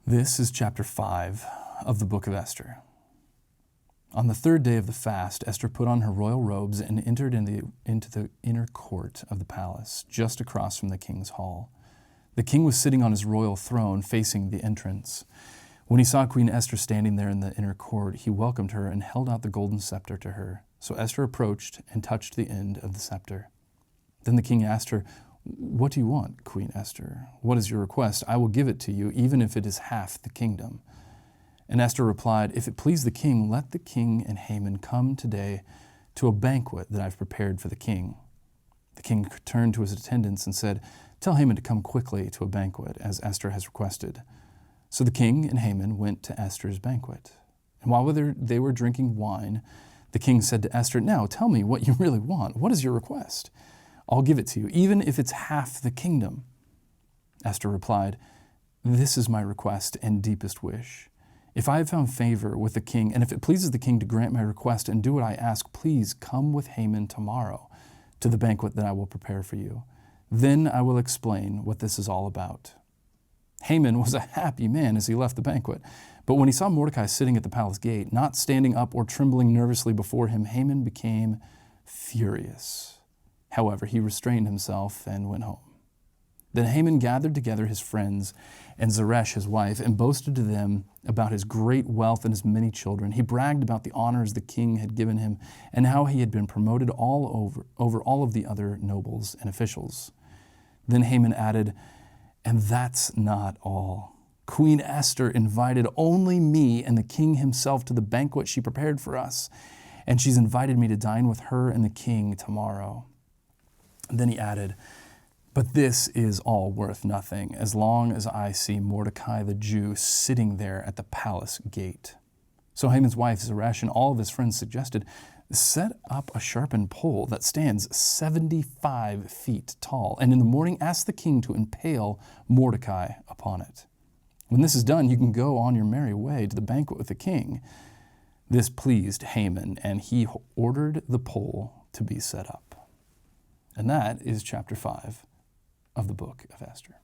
This is chapter 5 of the book of Esther. On the third day of the fast, Esther put on her royal robes and entered into the inner court of the palace, just across from the king's hall. The king was sitting on his royal throne facing the entrance. When he saw Queen Esther standing there in the inner court, he welcomed her and held out the golden scepter to her. So Esther approached and touched the end of the scepter. Then the king asked her, "What do you want, Queen Esther? What is your request? I will give it to you, even if it is half the kingdom." And Esther replied, "If it please the king, let the king and Haman come today to a banquet that I've prepared for the king." The king turned to his attendants and said, "Tell Haman to come quickly to a banquet, as Esther has requested." So the king and Haman went to Esther's banquet. And while they were drinking wine, the king said to Esther, "Now tell me what you really want. What is your request? I'll give it to you, even if it's half the kingdom." Esther replied, "This is my request and deepest wish. If I have found favor with the king, and if it pleases the king to grant my request and do what I ask, please come with Haman tomorrow to the banquet that I will prepare for you. Then I will explain what this is all about." Haman was a happy man as he left the banquet. But when he saw Mordecai sitting at the palace gate, not standing up or trembling nervously before him, Haman became furious. However, he restrained himself and went home. Then Haman gathered together his friends and Zeresh, his wife, and boasted to them about his great wealth and his many children. He bragged about the honors the king had given him and how he had been promoted over all of the other nobles and officials. Then Haman added, "And that's not all. Queen Esther invited only me and the king himself to the banquet she prepared for us, and she's invited me to dine with her and the king tomorrow." Then he added, "But this is all worth nothing as long as I see Mordecai the Jew sitting there at the palace gate." So Haman's wife Zeresh and all of his friends suggested, "Set up a sharpened pole that stands 75 feet tall, and in the morning ask the king to impale Mordecai upon it. When this is done, you can go on your merry way to the banquet with the king." This pleased Haman, and he ordered the pole to be set up. And that is chapter 5 of the book of Esther.